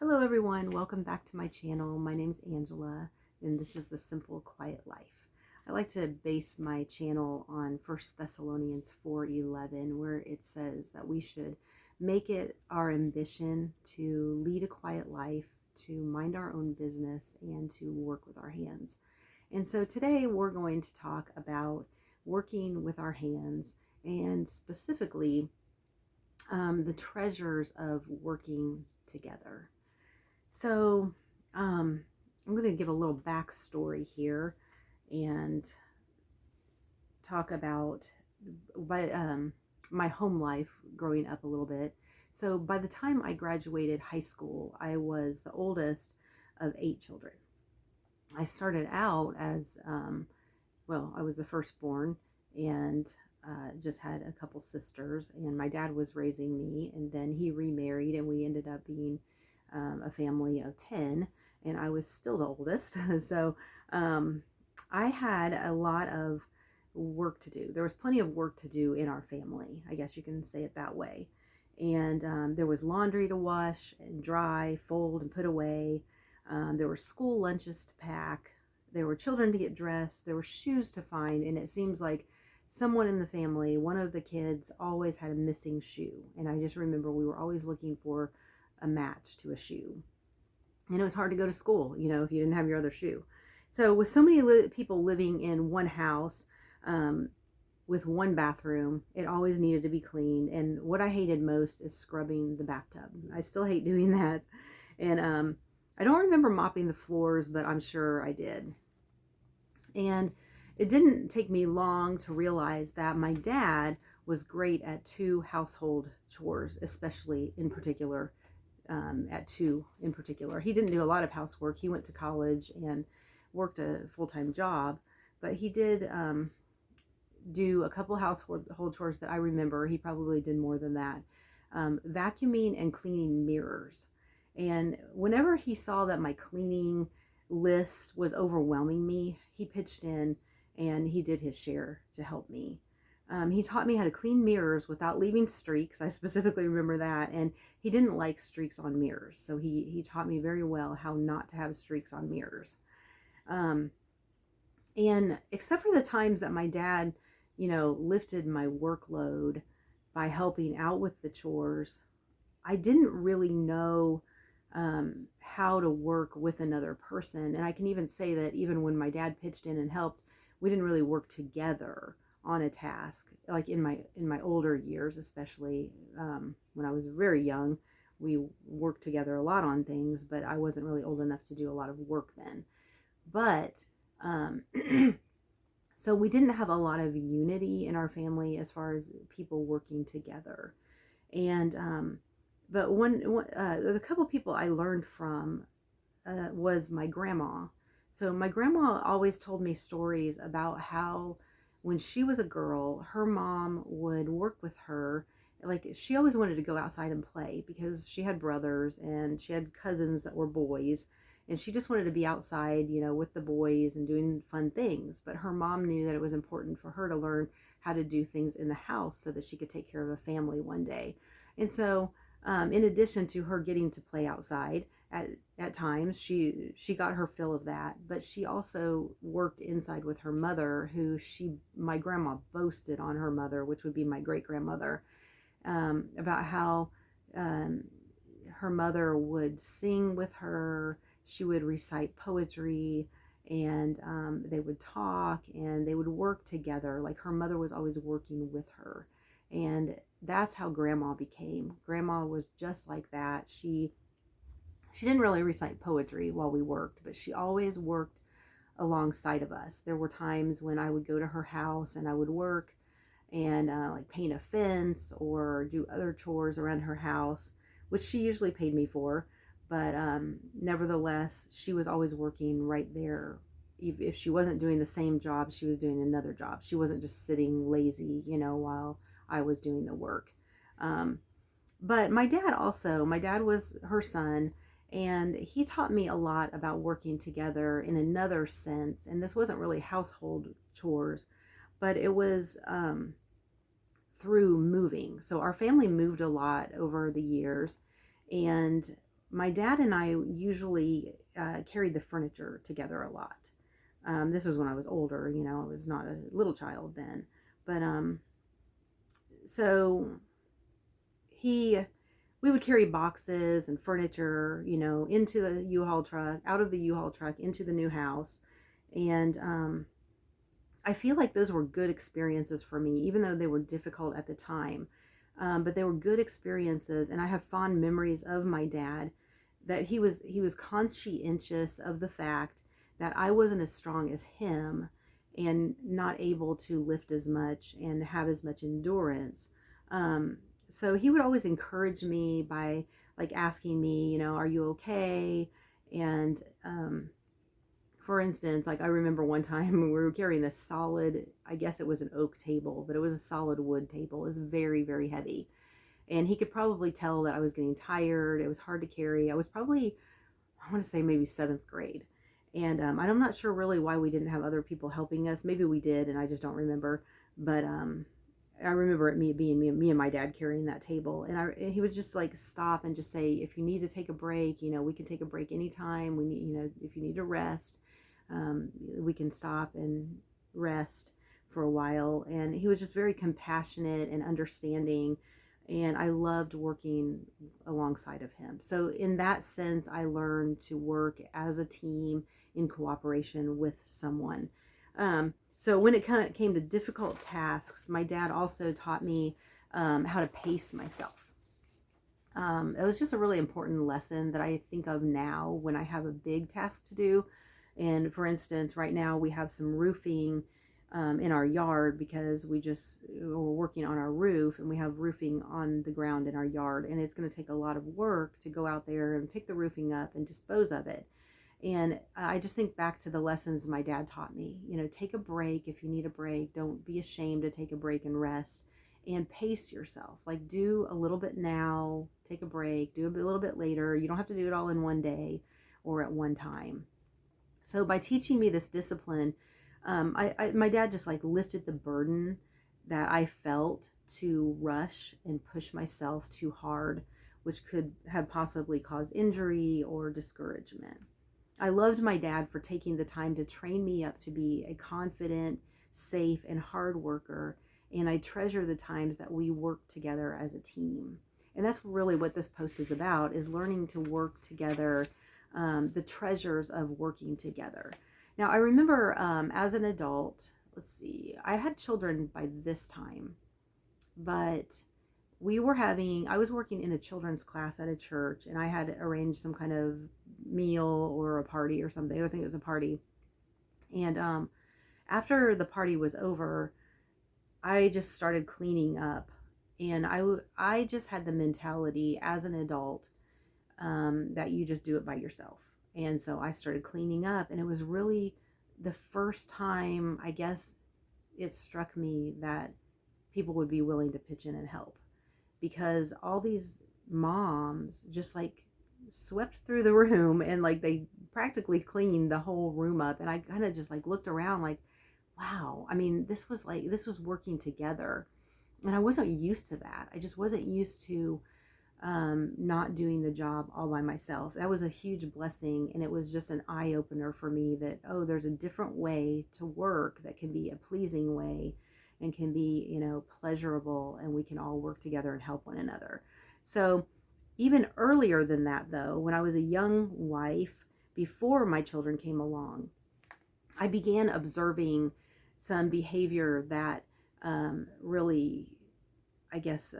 Hello everyone, welcome back to my channel. My name's Angela and this is the Simple Quiet Life. I like to base my channel on 1 Thessalonians 4:11, where it says that we should make it our ambition to lead a quiet life, to mind our own business, and to work with our hands. And so today we're going to talk about working with our hands, and specifically the treasures of working together. So I'm going to give a little backstory here and talk about my home life growing up a little bit. So by the time I graduated high school, I was the oldest of 8 children. I started out as, I was the firstborn, and just had a couple sisters, and my dad was raising me, and then he remarried, and we ended up being a family of 10, and I was still the oldest. So I had a lot of work to do. There was plenty of work to do in our family, I guess you can say it that way. And there was laundry to wash and dry, fold and put away. There were school lunches to pack. There were children to get dressed. There were shoes to find. And it seems like someone in the family, one of the kids, always had a missing shoe. And I just remember we were always looking for a match to a shoe. And it was hard to go to school, if you didn't have your other shoe. So with so many people living in one house, with one bathroom, it always needed to be cleaned. And what I hated most is scrubbing the bathtub. I still hate doing that. And I don't remember mopping the floors, but I'm sure I did. And it didn't take me long to realize that my dad was great at 2 household chores, especially in particular, at 2 in particular. He didn't do a lot of housework. He went to college and worked a full-time job, but he did do a couple household chores that I remember. He probably did more than that. Vacuuming and cleaning mirrors. And whenever he saw that my cleaning list was overwhelming me, he pitched in and he did his share to help me. He taught me how to clean mirrors without leaving streaks. I specifically remember that. And he didn't like streaks on mirrors. So he taught me very well how not to have streaks on mirrors. And except for the times that my dad, lifted my workload by helping out with the chores, I didn't really know how to work with another person. And I can even say that even when my dad pitched in and helped, we didn't really work together on a task. Like in my older years, especially when I was very young, we worked together a lot on things, but I wasn't really old enough to do a lot of work then. But so we didn't have a lot of unity in our family as far as people working together. And but the couple people I learned from was my grandma. So my grandma always told me stories about how when she was a girl, her mom would work with her. Like, she always wanted to go outside and play because she had brothers and she had cousins that were boys. And she just wanted to be outside, with the boys and doing fun things. But her mom knew that it was important for her to learn how to do things in the house so that she could take care of a family one day. And so in addition to her getting to play outside at times, she got her fill of that. But she also worked inside with her mother, who my grandma boasted on her mother, which would be my great-grandmother, about how her mother would sing with her. She would recite poetry, and they would talk, and they would work together. Like, her mother was always working with her. And that's how Grandma became. Grandma was just like that. She didn't really recite poetry while we worked, but she always worked alongside of us. There were times when I would go to her house and I would work and like paint a fence or do other chores around her house, which she usually paid me for. But nevertheless, she was always working right there. If she wasn't doing the same job, she was doing another job. She wasn't just sitting lazy, while I was doing the work. But my dad was her son, and he taught me a lot about working together in another sense. And this wasn't really household chores, but it was through moving. So our family moved a lot over the years, and my dad and I usually carried the furniture together a lot. This was when I was older, I was not a little child then. But so he, we would carry boxes and furniture, into the U-Haul truck, out of the U-Haul truck, into the new house. And I feel like those were good experiences for me, even though they were difficult at the time. But they were good experiences, and I have fond memories of my dad, that he was conscientious of the fact that I wasn't as strong as him and not able to lift as much and have as much endurance. So he would always encourage me by like asking me, are you okay? And for instance, like I remember one time we were carrying this solid, I guess it was an oak table, but it was a solid wood table. It was very, very heavy. And he could probably tell that I was getting tired. It was hard to carry. I was probably, I want to say maybe 7th grade. And I'm not sure really why we didn't have other people helping us. Maybe we did, and I just don't remember. But I remember it being me and my dad carrying that table. And he would just like stop and just say, if you need to take a break, we can take a break anytime. We need, if you need to rest, we can stop and rest for a while. And he was just very compassionate and understanding. And I loved working alongside of him. So in that sense, I learned to work as a team in cooperation with someone. So when it came to difficult tasks, my dad also taught me how to pace myself. It was just a really important lesson that I think of now when I have a big task to do. And for instance, right now we have some roofing in our yard because we're working on our roof, and we have roofing on the ground in our yard, and it's going to take a lot of work to go out there and pick the roofing up and dispose of it. And I just think back to the lessons my dad taught me. Take a break if you need a break. Don't be ashamed to take a break and rest, and pace yourself. Like, do a little bit now, take a break, do a little bit later. You don't have to do it all in one day or at one time. So by teaching me this discipline, my dad just like lifted the burden that I felt to rush and push myself too hard, which could have possibly caused injury or discouragement. I loved my dad for taking the time to train me up to be a confident, safe, and hard worker. And I treasure the times that we work together as a team. And that's really what this post is about, is learning to work together, the treasures of working together. Now, I remember as an adult, let's see, I had children by this time, but I was working in a children's class at a church, and I had arranged some kind of meal or a party or something. I think it was a party. And after the party was over, I just started cleaning up. And I just had the mentality as an adult that you just do it by yourself. And so I started cleaning up, and it was really the first time, I guess, it struck me that people would be willing to pitch in and help, because all these moms just like swept through the room, and like they practically cleaned the whole room up. And I kind of just like looked around like, wow, I mean, this was working together. And I wasn't used to that. I just wasn't used to not doing the job all by myself. That was a huge blessing, and it was just an eye-opener for me that, oh, there's a different way to work that can be a pleasing way and can be, pleasurable, and we can all work together and help one another. So even earlier than that, though, when I was a young wife, before my children came along, I began observing some behavior that really, I guess,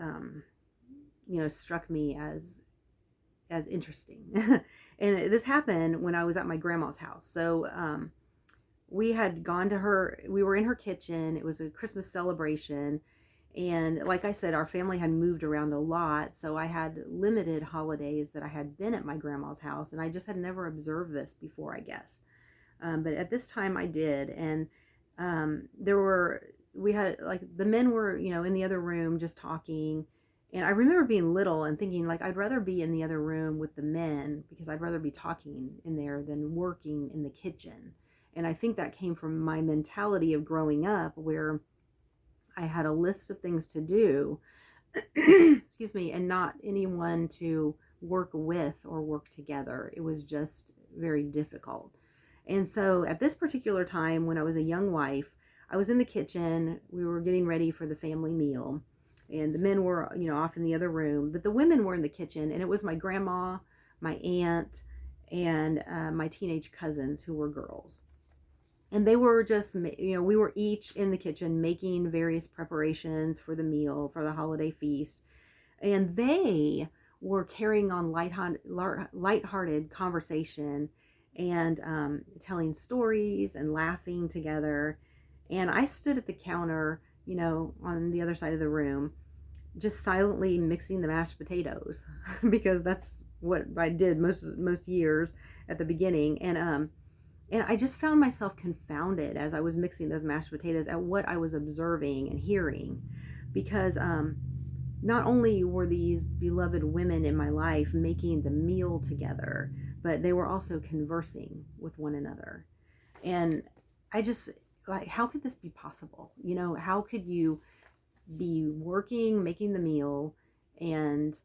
struck me as interesting. And this happened when I was at my grandma's house. So we had gone to we were in her kitchen. It was a Christmas celebration. And like I said, our family had moved around a lot. So I had limited holidays that I had been at my grandma's house. And I just had never observed this before, I guess. But at this time I did. And we had like the men were, in the other room just talking. And I remember being little and thinking, like, I'd rather be in the other room with the men, because I'd rather be talking in there than working in the kitchen. And I think that came from my mentality of growing up, where I had a list of things to do, excuse me, and not anyone to work with or work together. It was just very difficult. And so at this particular time, when I was a young wife, I was in the kitchen. We were getting ready for the family meal, and the men were, off in the other room, but the women were in the kitchen, and it was my grandma, my aunt, and my teenage cousins who were girls. And they were just, we were each in the kitchen making various preparations for the meal, for the holiday feast. And they were carrying on lighthearted conversation and telling stories and laughing together. And I stood at the counter, on the other side of the room, just silently mixing the mashed potatoes because that's what I did most years at the beginning. And I just found myself confounded as I was mixing those mashed potatoes at what I was observing and hearing, because not only were these beloved women in my life making the meal together, but they were also conversing with one another. And I just, like, how could this be possible? How could you be working, making the meal, and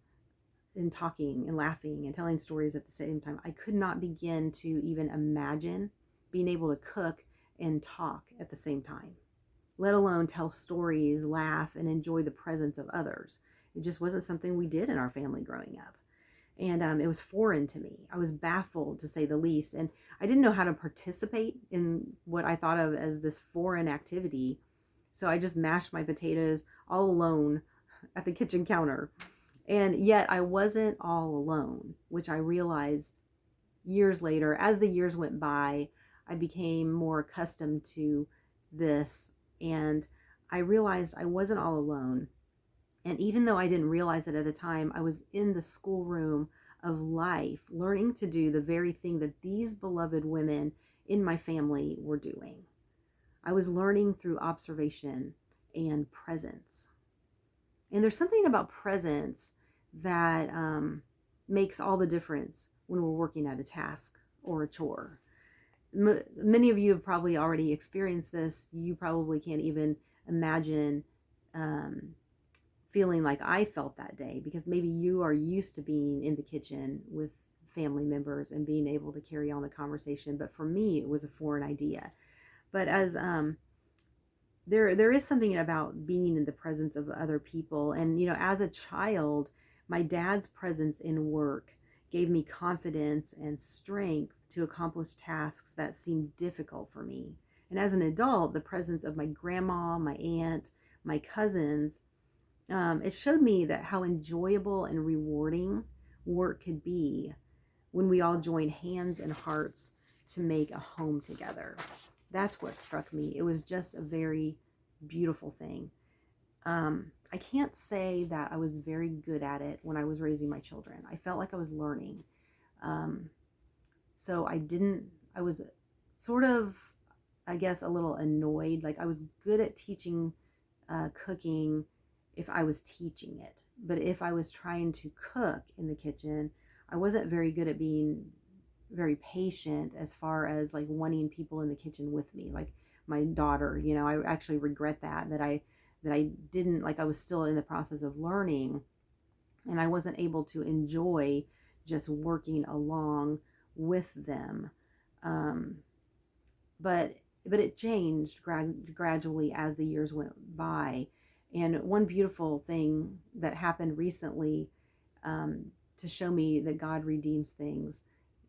talking and laughing and telling stories at the same time? I could not begin to even imagine being able to cook and talk at the same time, let alone tell stories, laugh, and enjoy the presence of others. It just wasn't something we did in our family growing up. And it was foreign to me. I was baffled, to say the least. And I didn't know how to participate in what I thought of as this foreign activity. So I just mashed my potatoes all alone at the kitchen counter. And yet I wasn't all alone, which I realized years later. As the years went by, I became more accustomed to this, and I realized I wasn't all alone. And even though I didn't realize it at the time, I was in the schoolroom of life, learning to do the very thing that these beloved women in my family were doing. I was learning through observation and presence. And there's something about presence that makes all the difference when we're working at a task or a chore. Many of you have probably already experienced this. You probably can't even imagine feeling like I felt that day, because maybe you are used to being in the kitchen with family members and being able to carry on the conversation. But for me, it was a foreign idea. But as there is something about being in the presence of other people. And, as a child, my dad's presence in work gave me confidence and strength to accomplish tasks that seemed difficult for me. And as an adult, the presence of my grandma, my aunt, my cousins, it showed me that how enjoyable and rewarding work could be when we all join hands and hearts to make a home together. That's what struck me. It was just a very beautiful thing. I can't say that I was very good at it when I was raising my children. I felt like I was learning. So I was sort of, I guess, a little annoyed. Like, I was good at teaching cooking if I was teaching it. But if I was trying to cook in the kitchen, I wasn't very good at being very patient as far as like wanting people in the kitchen with me. Like my daughter, I actually regret that I didn't, like, I was still in the process of learning, and I wasn't able to enjoy just working along with them. But it changed gradually as the years went by. And one beautiful thing that happened recently, to show me that God redeems things,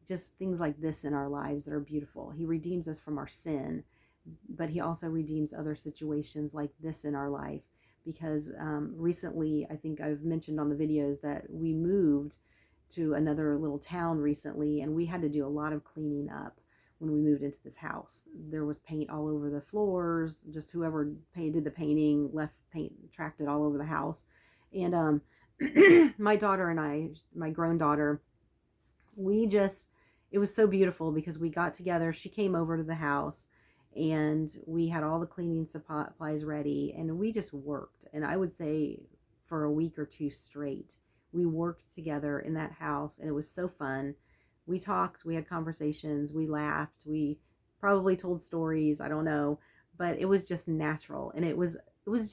just things like this in our lives that are beautiful. He redeems us from our sin, but he also redeems other situations like this in our life. Because recently, I think I've mentioned on the videos that we moved to another little town recently, and we had to do a lot of cleaning up when we moved into this house. There was paint all over the floors. Just whoever did the painting left paint, tracked it all over the house. And my daughter and I, my grown daughter, it was so beautiful because we got together. She came over to the house, and we had all the cleaning supplies ready, and we just worked. And I would say for a week or two straight, we worked together in that house, and it was so fun. We talked, we had conversations, we laughed, we probably told stories, I don't know, but it was just natural. And it was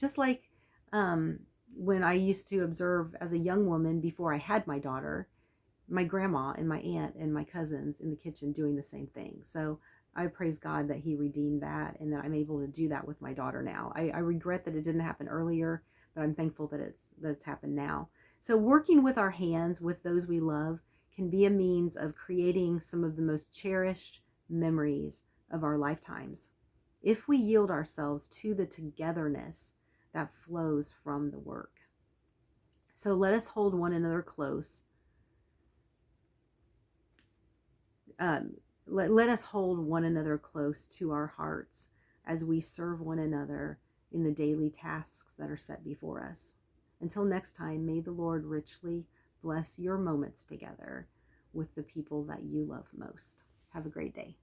just like when I used to observe as a young woman before I had my daughter. my grandma and my aunt and my cousins in the kitchen doing the same thing. So I praise God that he redeemed that and that I'm able to do that with my daughter now. I regret that it didn't happen earlier, but I'm thankful that it's happened now. So working with our hands with those we love can be a means of creating some of the most cherished memories of our lifetimes if we yield ourselves to the togetherness that flows from the work. So let us hold one another close. Let us hold one another close to our hearts as we serve one another in the daily tasks that are set before us. Until next time, may the Lord richly bless your moments together with the people that you love most. Have a great day.